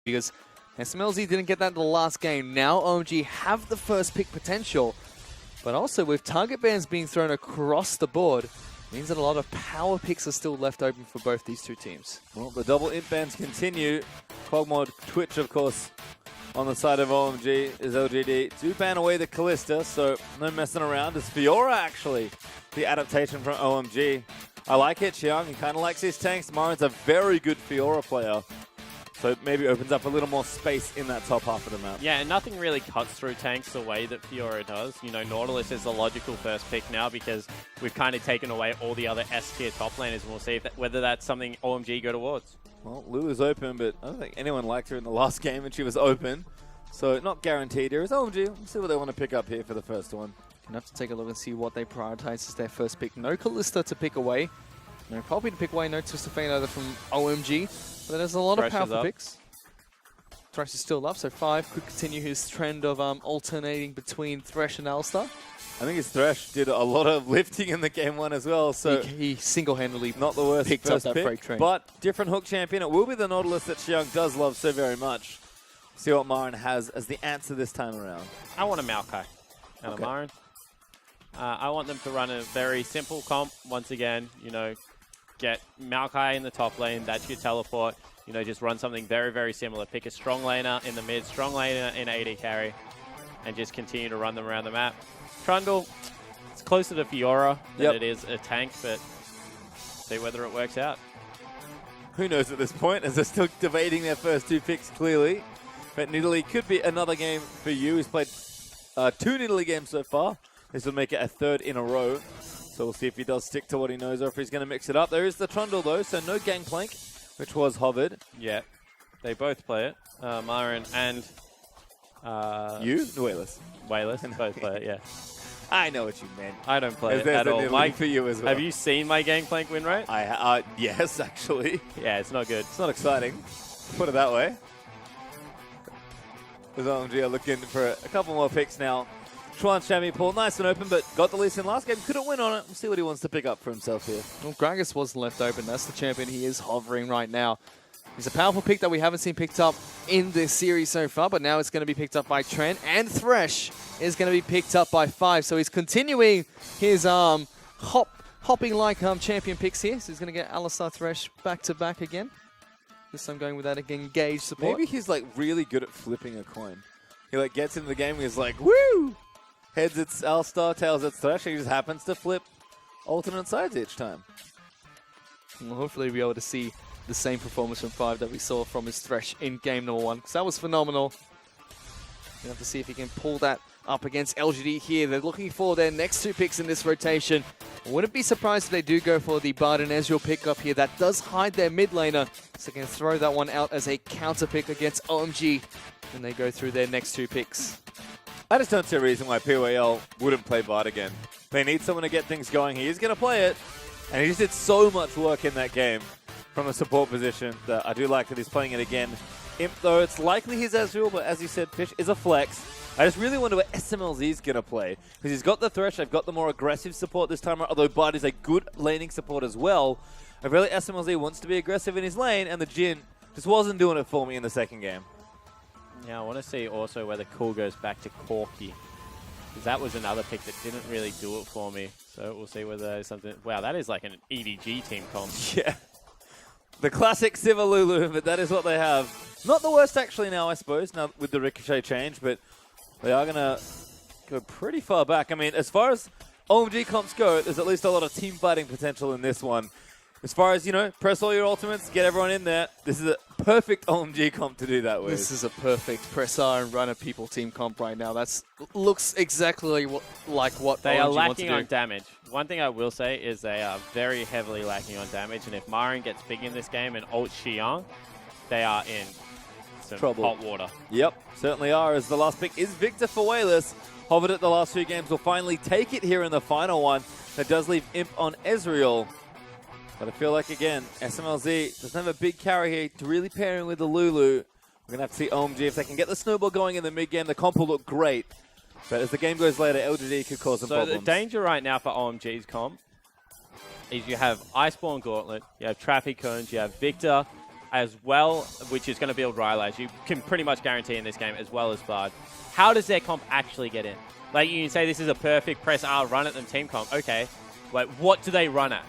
because SMLZ didn't get that in the last game. Now OMG have the first pick potential, but also with target bans being thrown across the board, means that a lot of power picks are still left open for both these two teams. Well, the double imp bans continue. Cogmod Twitch, of course, on the side of OMG is LGD. Do ban away the Callista, so no messing around. It's Fiora, actually, the adaptation from OMG. I like it, Chiang. He kind of likes his tanks. Marin's a very good Fiora player. So it maybe opens up a little more space in that top half of the map. Yeah, and nothing really cuts through tanks the way that Fiora does. You know, Nautilus is the logical first pick now because we've kind of taken away all the other S-tier top laners, and we'll see if whether that's something OMG go towards. Well, Lulu's open, but I don't think anyone liked her in the last game, and she was open. So not guaranteed here is OMG. Let's see what they want to pick up here for the first one. Gonna have to take a look and see what they prioritize as their first pick. No Callista to pick away. No Poppy to pick away. No Twisted Fate either from OMG. But there's a lot of powerful picks. Thresh is still up, so 5 could continue his trend of alternating between Thresh and Alistar. I think his Thresh did a lot of lifting in the game one as well, so he single-handedly not the worst picked first up that pick, freight train. but different hook champion. It will be the Nautilus that Xiang does love so very much. See what Marin has as the answer this time around. I want a Maokai out of Marin. I want them to run a very simple comp. Once again, you know, get Maokai in the top lane. That's your teleport. You know, just run something very, very similar. Pick a strong laner in the mid, strong laner in AD carry, and just continue to run them around the map. Trundle, it's closer to Fiora than it is a tank, but see whether it works out. Who knows at this point, as they're still debating their first 2 picks clearly. But Nidalee could be another game for you. He's played 2 Nidalee games so far. This will make it a 3rd in a row. So we'll see if he does stick to what he knows or if he's going to mix it up. There is the Trundle though, so no Gangplank, which was hovered. Yeah, they both play it. Marin and... you? Wayless. Wayless, both play it, yeah. I know what you meant. I don't play it at all. Mike, for you as well. Have you seen my Gangplank win rate? Yes, actually. Yeah, it's not good. It's not exciting. Put it that way. With OMG are looking for a couple more picks now. Schwann's champion pool, nice and open, but got the lead in last game. Couldn't win on it. We'll see what he wants to pick up for himself here. Well, Gragas was left open. That's the champion he is hovering right now. He's a powerful pick that we haven't seen picked up in this series so far, but now it's going to be picked up by Trent, and Thresh is going to be picked up by 5. So he's continuing his hopping like champion picks here. So he's going to get Alistar Thresh back-to-back again. This time going with that engaged support. Maybe he's like really good at flipping a coin. He like gets into the game and he's like, woo! Heads it's Alistar, tails it's Thresh. He just happens to flip alternate sides each time. Well, hopefully we'll be able to see the same performance from 5 that we saw from his Thresh in game number 1, because that was phenomenal. We have to see if he can pull that up against LGD here. They're looking for their next 2 picks in this rotation. Wouldn't be surprised if they do go for the Bard and Ezreal pickup here. That does hide their mid laner, so they can throw that one out as a counter pick against OMG when they go through their next 2 picks. I just don't see a reason why PYL wouldn't play Bard again. They need someone to get things going. He is going to play it, and he just did so much work in that game from a support position that I do like that he's playing it again. Imp, though, it's likely he's Ezreal, but as you said, Fish is a flex. I just really wonder what SMLZ is going to play, because he's got the Thresh, they've got the more aggressive support this time, although Bard is a good laning support as well. I really SMLZ wants to be aggressive in his lane, and the Jhin just wasn't doing it for me in the second game. Yeah, I want to see also whether Cool goes back to Corki, because that was another pick that didn't really do it for me. So we'll see whether there's something... Wow, that is like an EDG team comp. Yeah. The classic Siva Lulu, but that is what they have. Not the worst actually now, I suppose, now with the Ricochet change, but they are going to go pretty far back. I mean, as far as OMG comps go, there's at least a lot of team fighting potential in this one. As far as, you know, press all your ultimates, get everyone in there. This is a perfect OMG comp to do that with. This is a perfect press R and run a people team comp right now. That looks exactly like what they OMG are wants lacking to do. on damage. One thing I will say is they are very heavily lacking on damage, and if Marin gets big in this game and ult Xiang, they are in some trouble. Hot water. Yep, certainly are, as the last pick is Victor for Wayless. Hovered at the last 2 games will finally take it here in the final one. That does leave Imp on Ezreal. But I feel like, again, SMLZ doesn't have a big carry here to really pairing with the Lulu. We're going to have to see OMG if they can get the snowball going in the mid-game. The comp will look great. But as the game goes later, LGD could cause some problems. So the danger right now for OMG's comp is you have Iceborne Gauntlet, you have Traffic Cones, you have Victor, as well, which is going to build Rylai's. You can pretty much guarantee in this game, as well as Bard. How does their comp actually get in? Like, you can say this is a perfect press R, run at them team comp. Okay, but what do they run at?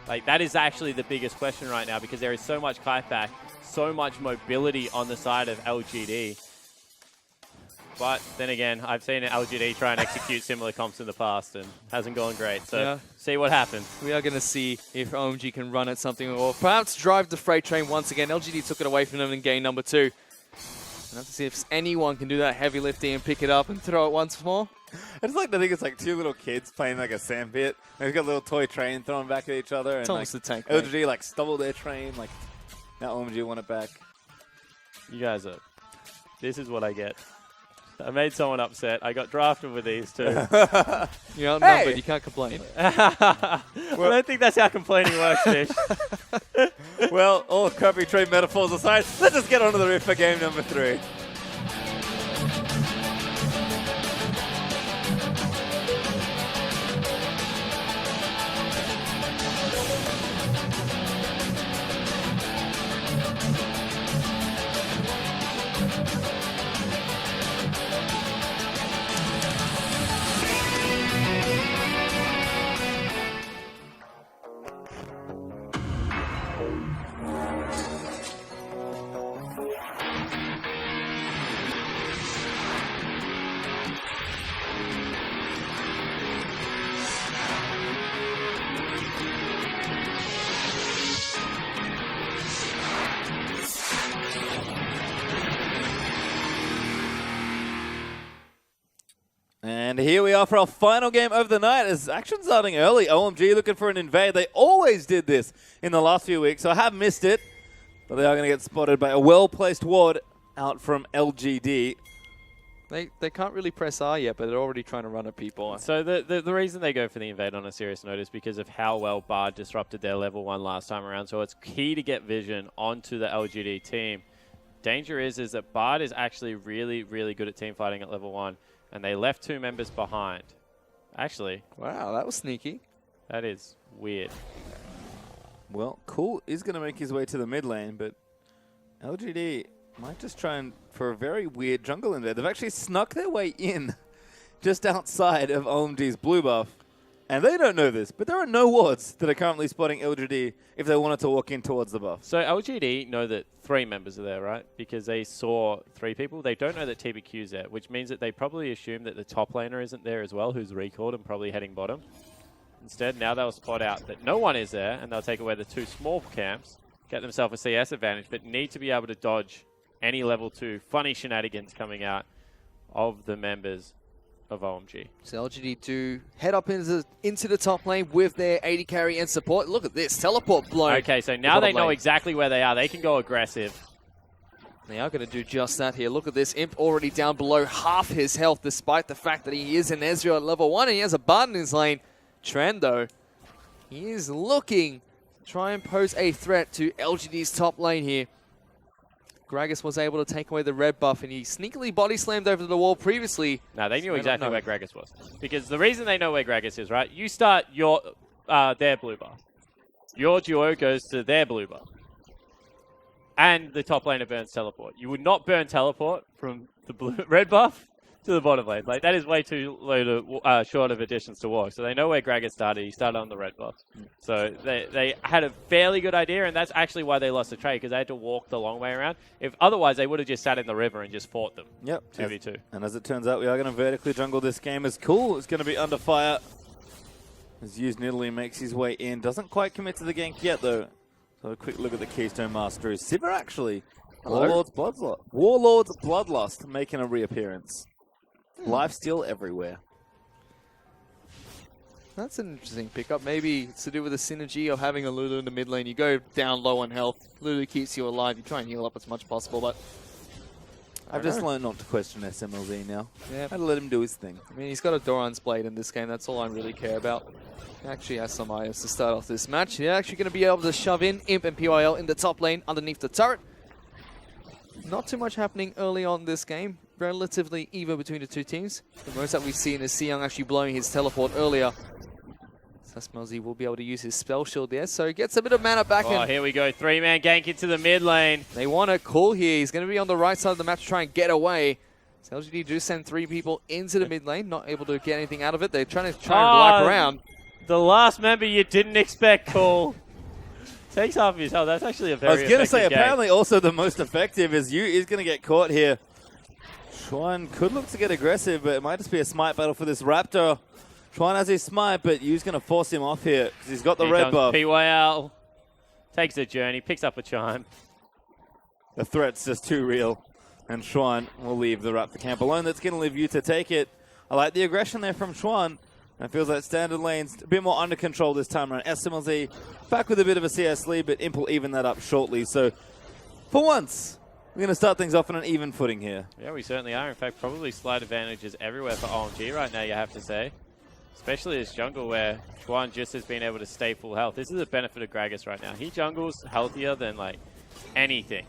Like, that is actually the biggest question right now, because there is so much kite back, so much mobility on the side of LGD. But then again, I've seen LGD try and execute similar comps in the past and hasn't gone great. So see what happens. We are going to see if OMG can run at something or perhaps drive the freight train once again. LGD took it away from them in game number 2. We'll have to see if anyone can do that heavy lifting and pick it up and throw it once more. I just like to think it's like two little kids playing like a sandpit. They've got a little toy train thrown back at each other. It's and almost like, a tank. LGD like stole their train. Like, now OMG won it back. You guys are... This is what I get. I made someone upset. I got drafted with these two. You're outnumbered. You can't complain. I don't think that's how complaining works, Fish. Well, all crappy trade metaphors aside, let's just get onto the riff for game number 3. And here we are for our final game of the night. As action starting early, OMG looking for an invade. They always did this in the last few weeks, so I have missed it. But they are going to get spotted by a well-placed ward out from LGD. They can't really press R yet, but they're already trying to run at people. So the reason they go for the invade on a serious note is because of how well Bard disrupted their level 1 last time around. So it's key to get vision onto the LGD team. Danger is that Bard is actually really, really good at team fighting at level 1. And they left 2 members behind. Actually. Wow, that was sneaky. That is weird. Well, Cool is going to make his way to the mid lane, but LGD might just try and for a very weird jungle invade. They've actually snuck their way in just outside of OMG's blue buff. And they don't know this, but there are no wards that are currently spotting LGD if they wanted to walk in towards the buff. So LGD know that 3 members are there, right? Because they saw 3 people. They don't know that TBQ's there, which means that they probably assume that the top laner isn't there as well, who's recalled and probably heading bottom. Instead, now they'll spot out that no one is there, and they'll take away the 2 small camps, get themselves a CS advantage, but need to be able to dodge any level 2 funny shenanigans coming out of the members of OMG. So LGD do head up into the top lane with their AD carry and support. Look at this, teleport blown. Okay, so now they know exactly where they are. They can go aggressive. They are going to do just that here. Look at this, Imp already down below half his health, despite the fact that he is an Ezreal at level 1 and he has a Bard in his lane. Tren, though, he is looking to try and pose a threat to LGD's top lane here. Gragas was able to take away the red buff, and he sneakily body slammed over the wall previously. No, they knew exactly where Gragas was. Because the reason they know where Gragas is, right? You start your their blue buff. Your duo goes to their blue buff. And the top laner burns teleport. You would not burn teleport from the red buff to the bottom lane. Like, that is way too low to, short of a distance to walk. So they know where Gragas started. He started on the red buff. So they had a fairly good idea, and that's actually why they lost the trade, because they had to walk the long way around. If otherwise, they would have just sat in the river and just fought them. Yep. 2v2. And as it turns out, we are going to vertically jungle this game. As Cool is going to be under fire. As Used Nidalee makes his way in. Doesn't quite commit to the gank yet, though. So a quick look at the Keystone Master is Sivir, actually. Warlord's Bloodlust making a reappearance. Lifesteal everywhere. That's an interesting pickup. Maybe it's to do with the synergy of having a Lulu in the mid lane. You go down low on health. Lulu keeps you alive. You try and heal up as much as possible, but I've just learned not to question SMLZ now. Yeah. I'd let him do his thing. I mean, he's got a Doran's Blade in this game. That's all I really care about. He actually has some items to start off this match. They're actually going to be able to shove in Imp and PYL in the top lane underneath the turret. Not too much happening early on this game. Relatively even between the two teams. The most that we've seen is Seong actually blowing his teleport earlier. SMLZ will be able to use his spell shield there, so he gets a bit of mana back. Oh, here we go. 3-man gank into the mid lane. They want a call here. He's going to be on the right side of the map to try and get away. So LGD do send 3 people into the mid lane, not able to get anything out of it. They're trying to wipe around. The last member you didn't expect, call. Takes half of his health. That's actually a very I was going to say, effective apparently also the most effective is Yu is going to get caught here. Chuan could look to get aggressive, but it might just be a smite battle for this Raptor. Chuan has his smite, but Yu's going to force him off here because he's got the red buff. PYL takes a journey, picks up a chime. The threat's just too real, and Chuan will leave the Raptor camp alone. That's going to leave Yu to take it. I like the aggression there from Chuan. It feels like standard lanes a bit more under control this time around. SMLZ back with a bit of a CS lead, but Imp will even that up shortly. So for once, we're going to start things off on an even footing here. Yeah, we certainly are. In fact, probably slight advantages everywhere for OMG right now, you have to say. Especially this jungle where Chuan just has been able to stay full health. This is a benefit of Gragas right now. He jungles healthier than, like, anything.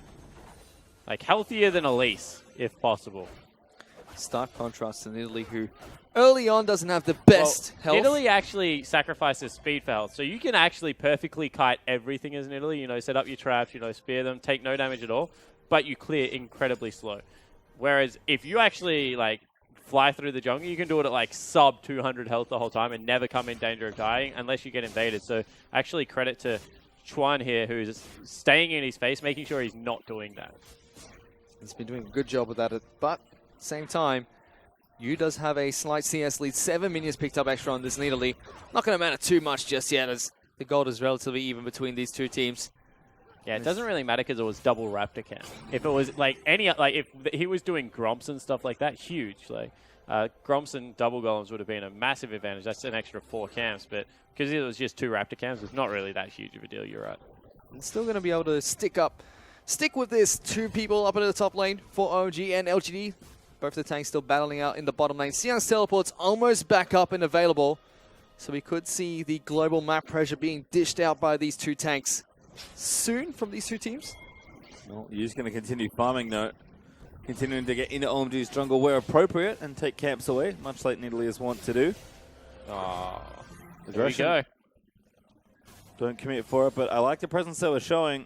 Like, healthier than Elise, if possible. Stark contrast to Italy, who early on doesn't have the best health. Italy actually sacrifices speed for health. So you can actually perfectly kite everything as an Italy. You know, set up your traps, you know, spear them, take no damage at all. But you clear incredibly slow. Whereas if you actually, like, fly through the jungle, you can do it at like sub 200 health the whole time and never come in danger of dying unless you get invaded. So actually credit to Chuan here, who's staying in his face, making sure he's not doing that. He's been doing a good job with that, but at the same time, Yu does have a slight CS lead. 7 minions picked up extra on this Italy. Not going to matter too much just yet, as the gold is relatively even between these two teams. Yeah, it doesn't really matter because it was double Raptor camp. If it was like if he was doing Gromps and stuff like that, huge. Like Gromps and double golems would have been a massive advantage. That's an extra 4 camps, but because it was just 2 Raptor camps, it's not really that huge of a deal. You're right. And still going to be able to stick with this 2 people up into the top lane for OMG and LGD. Both the tanks still battling out in the bottom lane. Xiang's teleport's almost back up and available, so we could see the global map pressure being dished out by these 2 tanks soon from these 2 teams. Well, Yu's going to continue farming though. Continuing to get into OMG's jungle where appropriate and take camps away, much like Italy is wont to do. Oh, there we go. Don't commit for it, but I like the presence they were showing.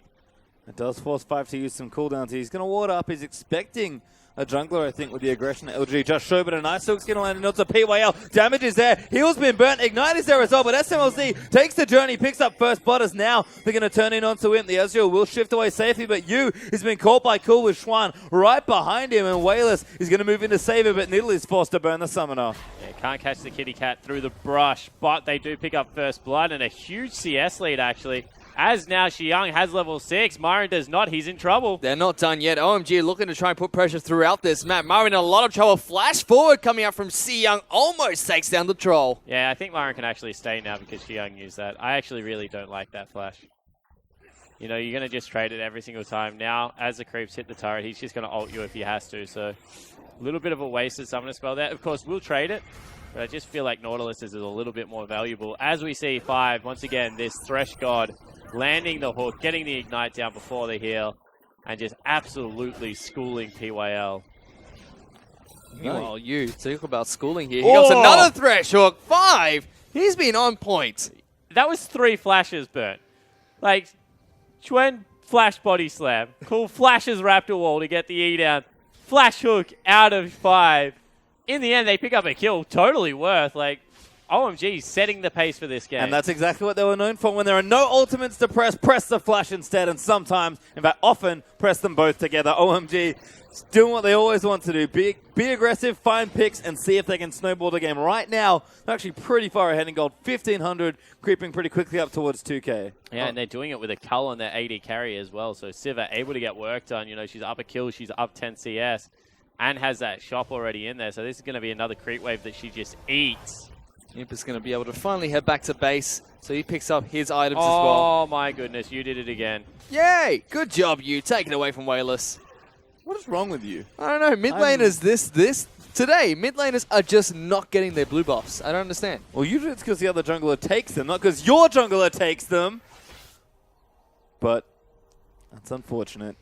It does force 5 to use some cooldowns. He's going to ward up. He's expecting a jungler, I think, with the aggression that LG just showed, but a nice hook's going to land into PYL. Damage is there. Heal's been burnt. Ignite is there as well, but SMLZ takes the journey, picks up first blood as now they're going to turn in onto him. The Ezreal will shift away safely, but Yu has been caught by Cool with Chuan right behind him, and Wayless is going to move in to save it, but Niddle is forced to burn the summoner. Yeah, can't catch the kitty cat through the brush, but they do pick up first blood and a huge CS lead, actually. As now Xiang has level 6, Myron does not. He's in trouble. They're not done yet. OMG looking to try and put pressure throughout this map. Myron in a lot of trouble. Flash forward coming out from Xiang. Almost takes down the troll. Yeah, I think Myron can actually stay now because Xiang used that. I actually really don't like that flash. You know, you're going to just trade it every single time. Now, as the creeps hit the turret, he's just going to ult you if he has to. So, a little bit of a wasted summoner spell there. Of course, we'll trade it. But I just feel like Nautilus is a little bit more valuable. As we see 5, once again, this Thresh God landing the hook, getting the ignite down before the heal, and just absolutely schooling PYL. Meanwhile, Yu, talk about schooling here. He got another Thresh hook. 5! He's been on point. That was 3 flashes burnt. Like, Chuen flash body slam. Cool flashes Raptor wall to get the E down. Flash hook out of 5. In the end, they pick up a kill. Totally worth. Like, OMG setting the pace for this game. And that's exactly what they were known for. When there are no ultimates to press the flash instead, and sometimes, in fact, often, press them both together. OMG doing what they always want to do. Be aggressive, find picks, and see if they can snowball the game. Right now, they're actually pretty far ahead in gold. 1,500, creeping pretty quickly up towards 2K. Yeah, and they're doing it with a cull on their AD carry as well. So Siva able to get work done. You know, she's up a kill, she's up 10 CS, and has that shop already in there. So this is going to be another creep wave that she just eats. Imp is going to be able to finally head back to base, so he picks up his items as well. Oh my goodness, you did it again. Yay! Good job, you. Take it away from Wayless. What is wrong with you? I don't know. Mid laners today. Mid laners are just not getting their blue buffs. I don't understand. Well, usually it's because the other jungler takes them, not because your jungler takes them. But that's unfortunate.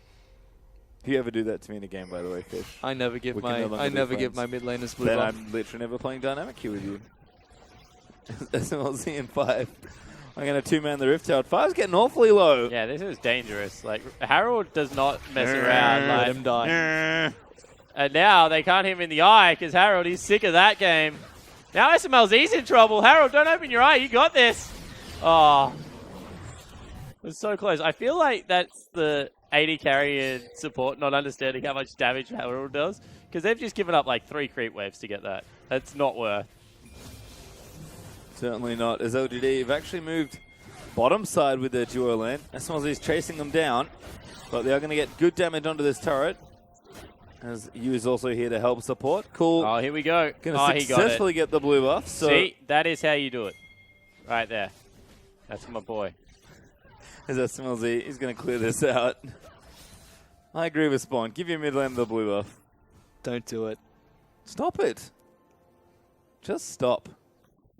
If you ever do that to me in a game, by the way, Fish. I never give my mid laners blue then buff. I'm literally never playing dynamic queue with you. SMLZ and 5. I'm going to two-man the Rift Tower. 5's getting awfully low. Yeah, this is dangerous. Like, Harold does not mess around. Let Like, him die. and now they can't hit him in the eye because Harold is sick of that game. Now SMLZ's in trouble. Harold, don't open your eye. You got this. Oh. It was so close. I feel like that's the AD carry and support not understanding how much damage Harold does because they've just given up like 3 creep waves to get that. That's not worth. Certainly not, as LGD have actually moved bottom side with their duo lane. SMLZ is chasing them down, but they are going to get good damage onto this turret. As Yu is also here to help support. Cool. Oh, here we go. Going Oh, to he got it. successfully get the blue buff. So See, that is how you do it. Right there. That's my boy. as SMLZ is going to clear this out. I agree with Spawn. Give your mid lane the blue buff. Don't do it. Stop it. Just stop.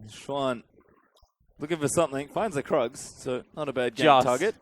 Schwan looking for something. Finds the Krugs, so not a bad game target.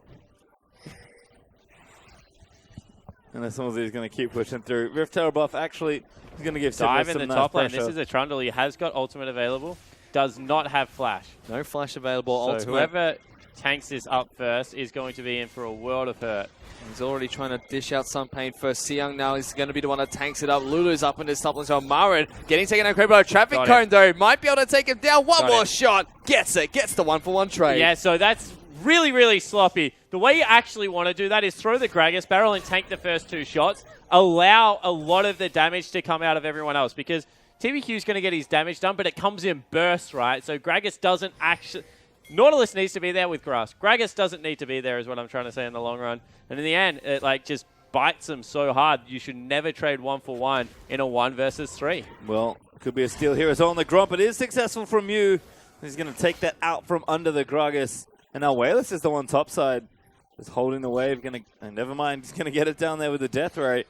And SMLZ is going to keep pushing through. Rift Tower buff actually is going to give Dive Sivas in some the nice top lane. pressure. This is a Trundle. He has got ultimate available. Does not have flash. No flash available. So Ultimate. whoever tanks this up first is going to be in for a world of hurt. He's already trying to dish out some pain first. Seyoung now is going to be the one that tanks it up. Lulu's up in his top lane. So Marin getting taken out by a traffic Got cone it. though. Might be able to take him down. One Got more it. shot. Gets it. Gets the 1-for-1 trade. Yeah, so that's really, really sloppy. The way you actually want to do that is throw the Gragas barrel and tank the first 2 shots. Allow a lot of the damage to come out of everyone else because TBQ is going to get his damage done, but it comes in bursts, right? So Gragas doesn't actually... Nautilus needs to be there with grass. Gragas doesn't need to be there is what I'm trying to say in the long run. And in the end, it like just bites him so hard. You should never trade 1-for-1 in a 1 versus 3. Well, could be a steal here. It's on the Gromp. It is successful from Yu. He's going to take that out from under the Gragas. And now Wayless is the one topside. Just holding the wave. And never mind. He's going to get it down there with the death ray.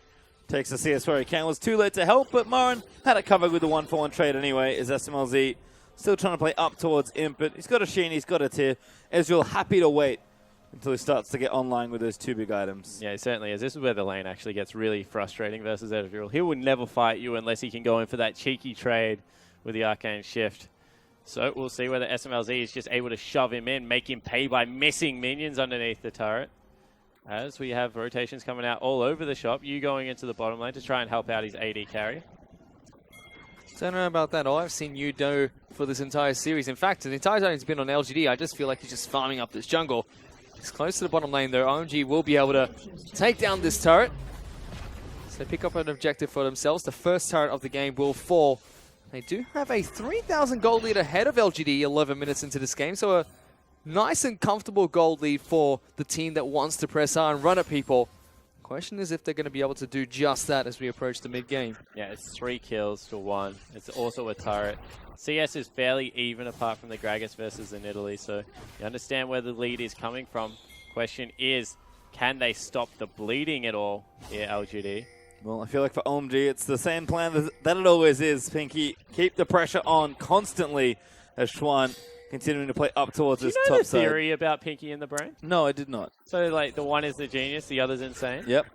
Takes the CS where he can. Was too late to help, but Marin had it covered with the 1-for-1 trade anyway. Is SMLZ still trying to play up towards Imp, but he's got a Sheen, he's got a Tier. Ezreal happy to wait until he starts to get online with those 2 big items. Yeah, it certainly is. This is where the lane actually gets really frustrating versus Ezreal. He will never fight you unless he can go in for that cheeky trade with the Arcane Shift. So we'll see whether SMLZ is just able to shove him in, make him pay by missing minions underneath the turret. As we have rotations coming out all over the shop, you going into the bottom lane to try and help out his AD carry. Don't know about that. All I've seen you do for this entire series. In fact, the entire time he's been on LGD, I just feel like he's just farming up this jungle. He's close to the bottom lane, though. OMG will be able to take down this turret. So pick up an objective for themselves. The first turret of the game will fall. They do have a 3,000 gold lead ahead of LGD 11 minutes into this game. So a nice and comfortable gold lead for the team that wants to press on and run at people. Question is if they're going to be able to do just that as we approach the mid-game. Yeah, it's 3 kills to 1. It's also a turret. CS is fairly even apart from the Gragas versus the Nidalee, so you understand where the lead is coming from. Question is, can they stop the bleeding at all here, LGD? Well, I feel like for OMG, it's the same plan that it always is, Pinky. Keep the pressure on constantly as Schwan continuing to play up towards this top side. Do you know the theory about Pinky in the brain? No, I did not. So, like, the one is the genius, the other's insane? Yep.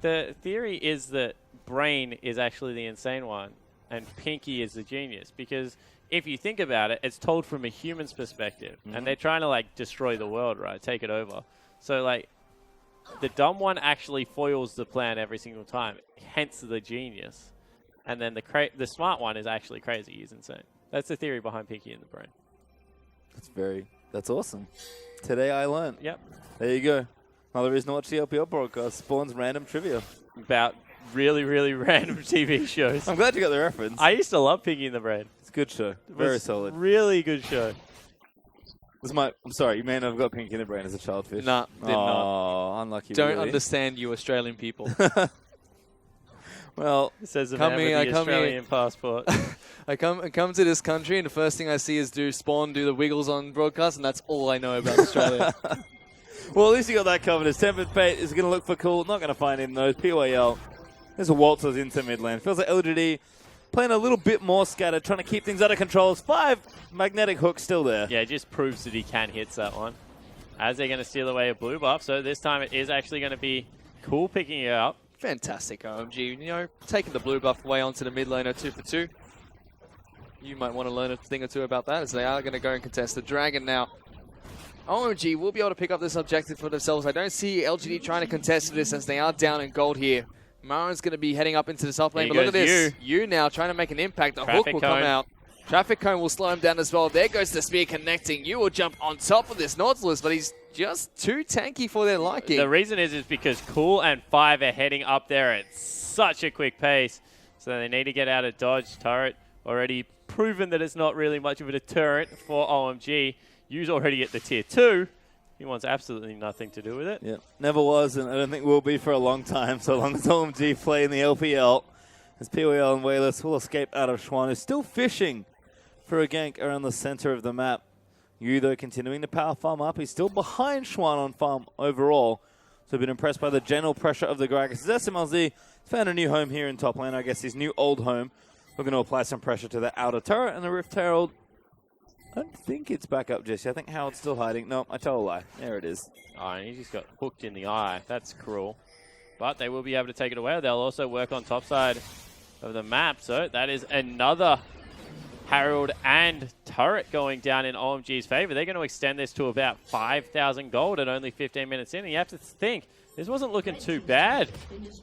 The theory is that Brain is actually the insane one, and Pinky is the genius. Because if you think about it, it's told from a human's perspective. And they're trying to, like, destroy the world, right? Take it over. So, like, the dumb one actually foils the plan every single time, hence the genius. And then the smart one is actually crazy. He's insane. That's the theory behind Pinky in the Brain. That's awesome. Today I learned. Yep. There you go. Another reason to watch the LPL broadcast. Spawn's random trivia. About really, really random TV shows. I'm glad you got the reference. I used to love Pinky in the Brain. It's a good show. It Very was solid. Really good show. I'm sorry, you may not have got Pinky in the Brain as a child fish. Nah, did not. Oh, unlucky. Don't really. understand you Australian people. Well, It says the Come man here, with I the come here. Australian passport. I come to this country and the first thing I see is Spawn do the wiggles on broadcast, and that's all I know about Australia. well, at least you got that covered. As Tempered Fate is going to look for cool. Not going to find him, though. PYL. There's a waltzers into mid lane. Feels like LGD playing a little bit more scattered, trying to keep things under control. 5 magnetic hooks still there. Yeah, it just proves that he can hit that one. As they're going to steal away a blue buff, so this time it is actually going to be cool picking it up. Fantastic, OMG. You know, taking the blue buff away onto the mid laner 2 for 2. You might want to learn a thing or two about that, as they are going to go and contest the Dragon now. OMG will be able to pick up this objective for themselves. I don't see LGD trying to contest this, as they are down in gold here. Marin's going to be heading up into the top lane, but look at this. You now trying to make an impact. The hook will come out. Traffic Cone will slow him down as well. There goes the spear connecting. You will jump on top of this Nautilus, but he's just too tanky for their liking. The reason is because Cool and 5 are heading up there at such a quick pace. So they need to get out of dodge. Turret already proven that it's not really much of a deterrent for OMG. Yu's already at the tier 2. He wants absolutely nothing to do with it. Yeah, never was, and I don't think will be for a long time, so long as OMG play in the LPL. As POL and Wayless will escape out of Schwan, who's still fishing for a gank around the center of the map. Yu, though, continuing to power farm up. He's still behind Schwan on farm overall. So been impressed by the general pressure of the Gragas. As SMLZ found a new home here in top lane. I guess his new old home. We're going to apply some pressure to the outer turret, and the Rift Herald, I don't think it's back up just yet. I think Howard's still hiding. No, I tell a lie. There it is. Oh, and he just got hooked in the eye. That's cruel. But they will be able to take it away. They'll also work on top side of the map. So that is another Herald and turret going down in OMG's favor. They're going to extend this to about 5,000 gold at only 15 minutes in. And you have to think, this wasn't looking too bad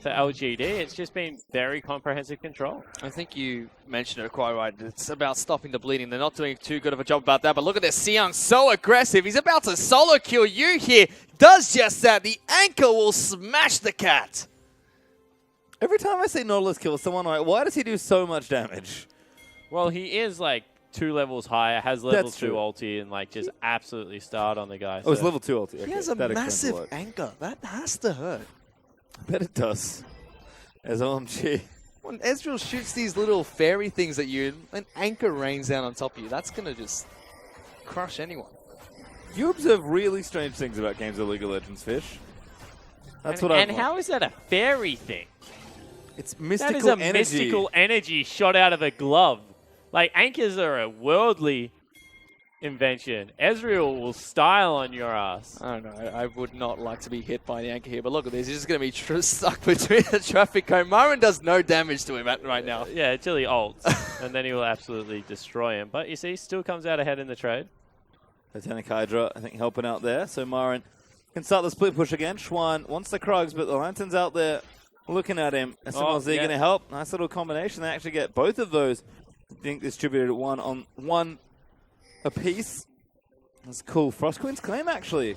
for LGD. It's just been very comprehensive control. I think you mentioned it quite right. It's about stopping the bleeding. They're not doing too good of a job about that. But look at this. Seong so aggressive. He's about to solo kill you here. Does just that. The anchor will smash the cat. Every time I say Nautilus kills someone, I'm like, why does he do so much damage? Well, he is like 2 levels higher, has level That's 2 true. ulti, and like just absolutely starred on the guy. Oh, it's level 2 ulti. He Okay, has a that explains massive lot. anchor. That has to hurt. I bet it does. As OMG. When Ezreal shoots these little fairy things at you, an anchor rains down on top of you. That's going to just crush anyone. You observe really strange things about games of League of Legends, Fish. That's what I. And how is that a fairy thing? It's mystical That is a energy. mystical energy shot out of a glove. Like, anchors are a worldly invention. Ezreal will style on your ass. I don't know. I would not like to be hit by the anchor here, but look at this. He's just going to be stuck between the traffic cone. Marin does no damage to him right now. Yeah, until he ults, and then he will absolutely destroy him. But you see, still comes out ahead in the trade. Titanic Hydra, I think, helping out there. So Marin can start the split push again. Schwan wants the Krugs, but the Lantern's out there looking at him. SMLZ going to help. Nice little combination. They actually get both of those, I think, distributed at one apiece. That's cool. Frost Queen's claim, actually.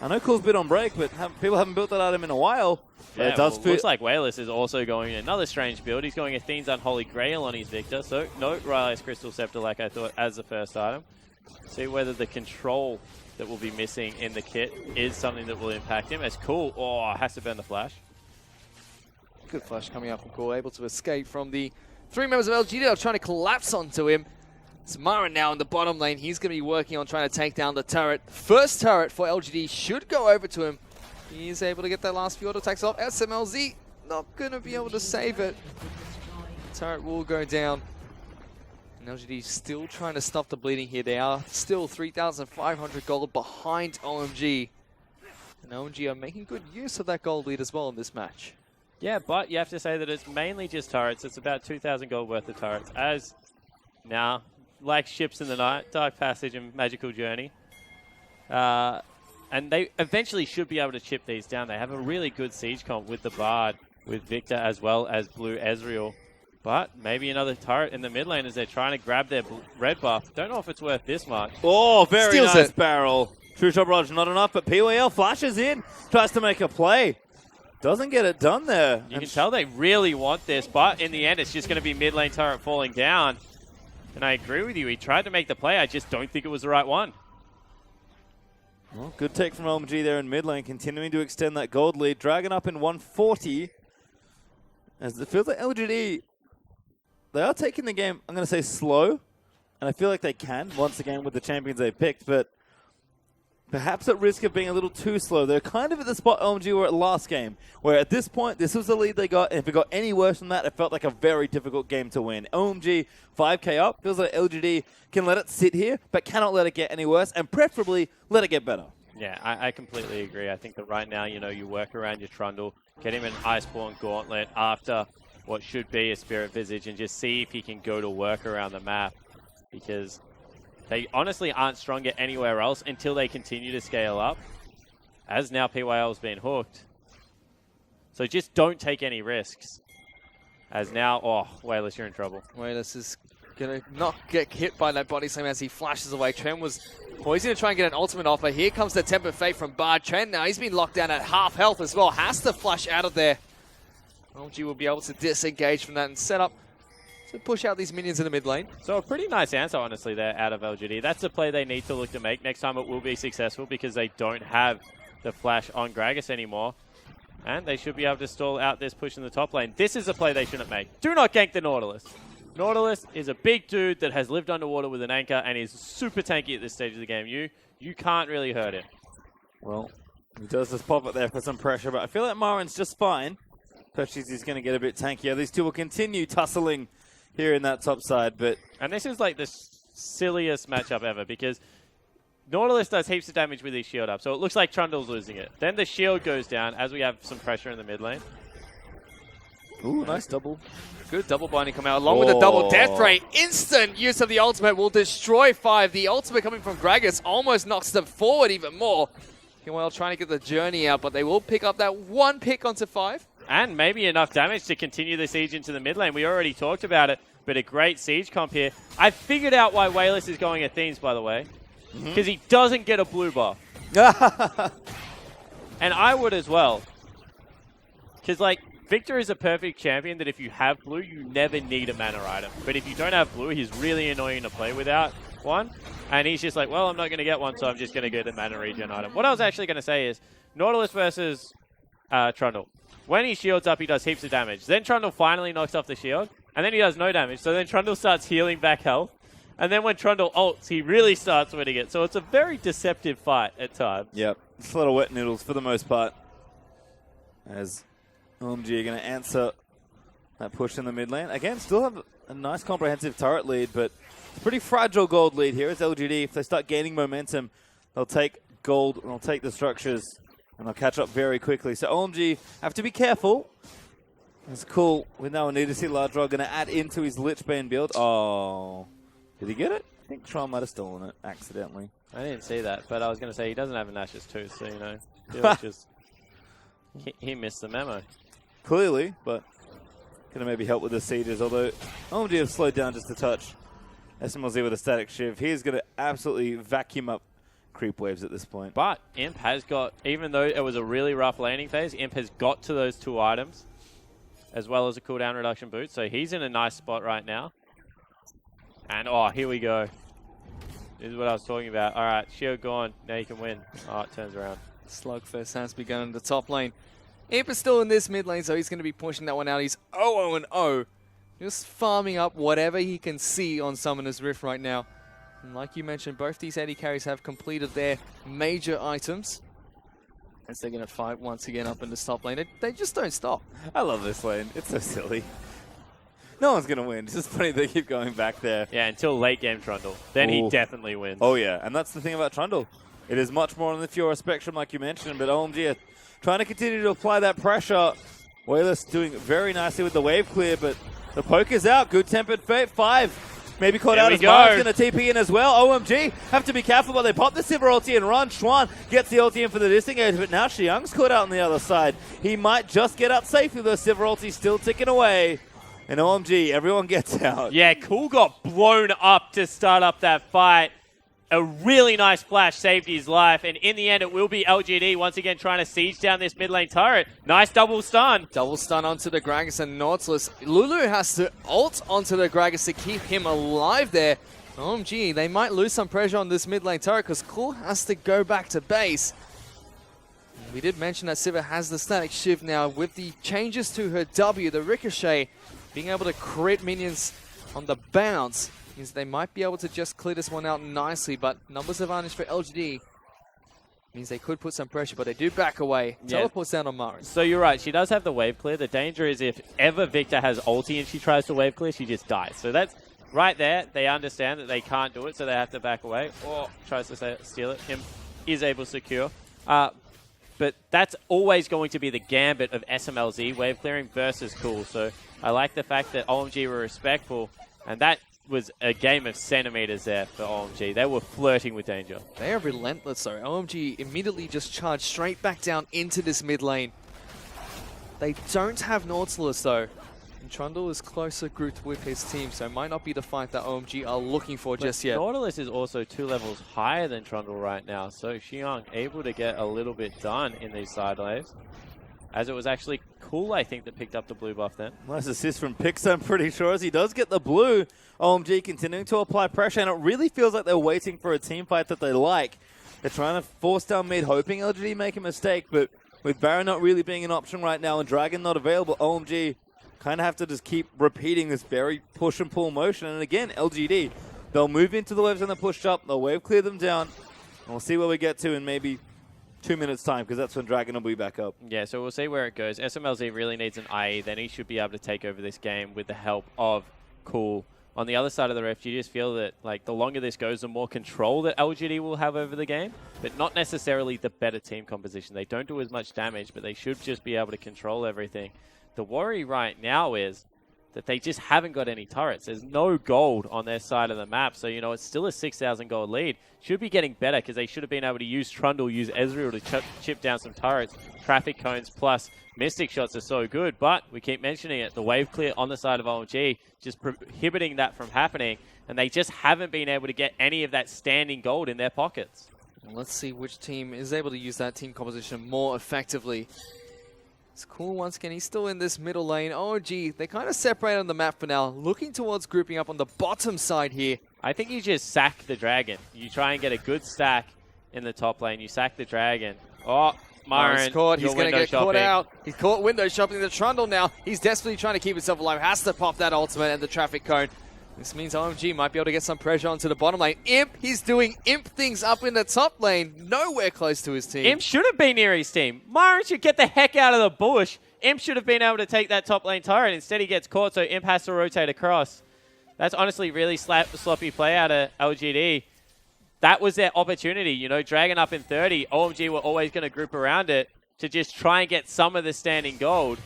I know Cool's bit on break, but people haven't built that item in a while. Yeah, it does looks like Wayless is also going another strange build. He's going Athene's Unholy Grail on his Victor. So no Riley's Crystal Scepter like I thought as the first item. See whether the control that will be missing in the kit is something that will impact him. As Cool, has to burn the flash. Good flash coming up from Cool, able to escape from the 3 members of LGD. They're trying to collapse onto him. It's Marin now in the bottom lane. He's going to be working on trying to take down the turret. First turret for LGD should go over to him. He's able to get that last few auto attacks off. SMLZ not going to be able to save it. Turret will go down. And LGD still trying to stop the bleeding here. They are still 3,500 gold behind OMG. And OMG are making good use of that gold lead as well in this match. Yeah, but you have to say that it's mainly just turrets. It's about 2,000 gold worth of turrets. As now, like Ships in the Night, Dark Passage and Magical Journey. And they eventually should be able to chip these down. They have a really good siege comp with the Bard, with Victor as well as Blue Ezreal. But maybe another turret in the mid lane as they're trying to grab their red buff. Don't know if it's worth this much. Oh, very Steals nice it. barrel. True Shot Barrage not enough, but PYL flashes in, tries to make a play. Doesn't get it done there. You can tell they really want this, but in the end, it's just going to be mid lane turret falling down. And I agree with you. He tried to make the play. I just don't think it was the right one. Well, good take from OMG there in mid lane, continuing to extend that gold lead. Dragon up in 140. As it feels like LGD, they are taking the game, I'm going to say, slow. And I feel like they can, once again, with the champions they picked. But perhaps at risk of being a little too slow. They're kind of at the spot OMG were at last game, where at this point, this was the lead they got, and if it got any worse than that, it felt like a very difficult game to win. OMG 5k up, feels like LGD can let it sit here, but cannot let it get any worse, and preferably let it get better. Yeah, I completely agree. I think that right now, you work around your Trundle, get him an Iceborne Gauntlet after what should be a Spirit Visage, and just see if he can go to work around the map. because they honestly aren't stronger anywhere else until they continue to scale up, as now PYL's been hooked. So just don't take any risks. As now, oh, Wayless, you're in trouble. Wayless is going to not get hit by that body slam as he flashes away. Trent was, well, he's going to try and get an ultimate off, but here comes the Tempered Fate from Bard. Trent now, he's been locked down at half health as well. Has to flash out of there. OMG will be able to disengage from that and set up to push out these minions in the mid lane. So a pretty nice answer, honestly, there out of LGD. That's the play they need to look to make. Next time it will be successful because they don't have the flash on Gragas anymore. And they should be able to stall out this push in the top lane. This is a play they shouldn't make. Do not gank the Nautilus. Nautilus is a big dude that has lived underwater with an anchor and is super tanky at this stage of the game. You can't really hurt it. Well, he does just pop it there for some pressure, but I feel like Marin's just fine. Especially as he's going to get a bit tankier. These two will continue tussling here in that top side, but... And this is like the silliest matchup ever because Nautilus does heaps of damage with his shield up, so it looks like Trundle's losing it. Then the shield goes down as we have some pressure in the mid lane. Ooh, nice double. Good double binding come out along with the double death ray. Instant use of the ultimate will destroy 5. The ultimate coming from Gragas almost knocks them forward even more. Well, trying to get the journey out, but they will pick up that one pick onto 5. And maybe enough damage to continue the siege into the mid lane. We already talked about it, but a great siege comp here. I figured out why Wayless is going Athenes, by the way. Because he doesn't get a blue buff. And I would as well. Because, like, Victor is a perfect champion that if you have blue, you never need a mana item. But if you don't have blue, he's really annoying to play without one. And he's just like, well, I'm not going to get one, so I'm just going to get a mana regen item. What I was actually going to say is Nautilus versus Trundle. When he shields up, he does heaps of damage. Then Trundle finally knocks off the shield, and then he does no damage. So then Trundle starts healing back health. And then when Trundle ults, he really starts winning it. So it's a very deceptive fight at times. Yep. It's a lot of wet noodles for the most part. As OMG are going to answer that push in the mid lane. Again, still have a nice comprehensive turret lead, but it's a pretty fragile gold lead here. It's LGD. If they start gaining momentum, they'll take gold and they'll take the structures and they'll catch up very quickly. So OMG have to be careful. It's cool. We now need to see Lardra going to add into his Lichbane build. Oh. Did he get it? I think Tron might have stolen it accidentally. I didn't see that, but I was going to say he doesn't have an Ashes too, so, you know, it was just, he missed the memo. Clearly, but going to maybe help with the sieges, although OMG have slowed down just a touch. SMLZ with a static shiv. He's going to absolutely vacuum up creep waves at this point. But Imp has got, even though it was a really rough landing phase, Imp has got to those 2 items, as well as a cooldown reduction boot, so he's in a nice spot right now. And, oh, here we go. This is what I was talking about. All right, shield gone. Now you can win. Oh, it turns around. Slugfest has begun in the top lane. Imp is still in this mid lane, so he's going to be pushing that one out. He's 0-0-0. Just farming up whatever he can see on Summoner's Rift right now. And like you mentioned, both these AD carries have completed their major items. As they're going to fight once again up in the top lane. They just don't stop. I love this lane. It's so silly. No one's going to win. It's just funny they keep going back there. Yeah, until late game Trundle. Then he definitely wins. Oh, yeah. And that's the thing about Trundle. It is much more on the Fiora spectrum, like you mentioned, but OMG are trying to continue to apply that pressure. Wayless doing very nicely with the wave clear, but the poke is out. Good Tempered Fate. 5. Maybe caught out as Mark's going to TP in as well. OMG have to be careful, but they pop the Sivir ulti and run. Xuan gets the ulti in for the disengage, but now Xiang's caught out on the other side. He might just get out safely, though. Sivir ulti still ticking away. And OMG, everyone gets out. Yeah, Cool got blown up to start up that fight. A really nice flash saved his life. And in the end, it will be LGD once again trying to siege down this mid lane turret. Nice double stun. Double stun onto the Gragas and Nautilus. Lulu has to ult onto the Gragas to keep him alive there. OMG, they might lose some pressure on this mid lane turret because Cool has to go back to base. We did mention that Sivir has the static shift now with the changes to her W, the ricochet. Being able to crit minions on the bounce means they might be able to just clear this one out nicely, but numbers advantage for LGD means they could put some pressure, but they do back away. Yeah. Teleports down on Marin. So you're right, she does have the wave clear. The danger is if ever Victor has ulti and she tries to wave clear, she just dies. So that's right there. They understand that they can't do it, so they have to back away. Or tries to steal it. Him is able to secure. But that's always going to be the gambit of SMLZ wave clearing versus Cool. So I like the fact that OMG were respectful, and that was a game of centimeters there for OMG. They were flirting with danger. They are relentless though. OMG immediately just charged straight back down into this mid lane. They don't have Nautilus though. And Trundle is closer grouped with his team, so it might not be the fight that OMG are looking for just yet. Nautilus is also 2 levels higher than Trundle right now, so Xiang able to get a little bit done in these side lanes. As it was actually Cool, I think, that picked up the blue buff then. Nice assist from Pix, I'm pretty sure, as he does get the blue. OMG continuing to apply pressure, and it really feels like they're waiting for a team fight that they like. They're trying to force down mid, hoping LGD make a mistake, but with Baron not really being an option right now and Dragon not available, OMG kind of have to just keep repeating this very push and pull motion. And again, LGD, they'll move into the waves when they're pushed up, they'll wave clear them down, and we'll see where we get to in maybe 2 minutes time, because that's when Dragon will be back up. Yeah, so we'll see where it goes. SMLZ really needs an IE, then he should be able to take over this game with the help of Cool. On the other side of the ref, you just feel that like the longer this goes, the more control that LGD will have over the game, but not necessarily the better team composition. They don't do as much damage, but they should just be able to control everything. The worry right now is that they just haven't got any turrets. There's no gold on their side of the map, so, you know, it's still a 6,000 gold lead. Should be getting better, because they should have been able to use Trundle, use Ezreal to chip down some turrets. Traffic cones plus Mystic shots are so good, but we keep mentioning it. The wave clear on the side of OMG just prohibiting that from happening, and they just haven't been able to get any of that standing gold in their pockets. Let's see which team is able to use that team composition more effectively. It's Cool once again. He's still in this middle lane. OMG, they kind of separate on the map for now, looking towards grouping up on the bottom side here. I think you just sack the Dragon. You try and get a good stack in the top lane. You sack the Dragon. Oh, Myron, caught. He's going to get shopping. caught out. He's caught window shopping the Trundle now. He's desperately trying to keep himself alive. Has to pop that ultimate and the traffic cone. This means OMG might be able to get some pressure onto the bottom lane. Imp, he's doing Imp things up in the top lane. Nowhere close to his team. Imp should have been near his team. Myron should get the heck out of the bush. Imp should have been able to take that top lane turret. Instead, he gets caught, so Imp has to rotate across. That's honestly really sloppy play out of LGD. That was their opportunity. You know, Dragon up in 30. OMG were always going to group around it to just try and get some of the standing gold.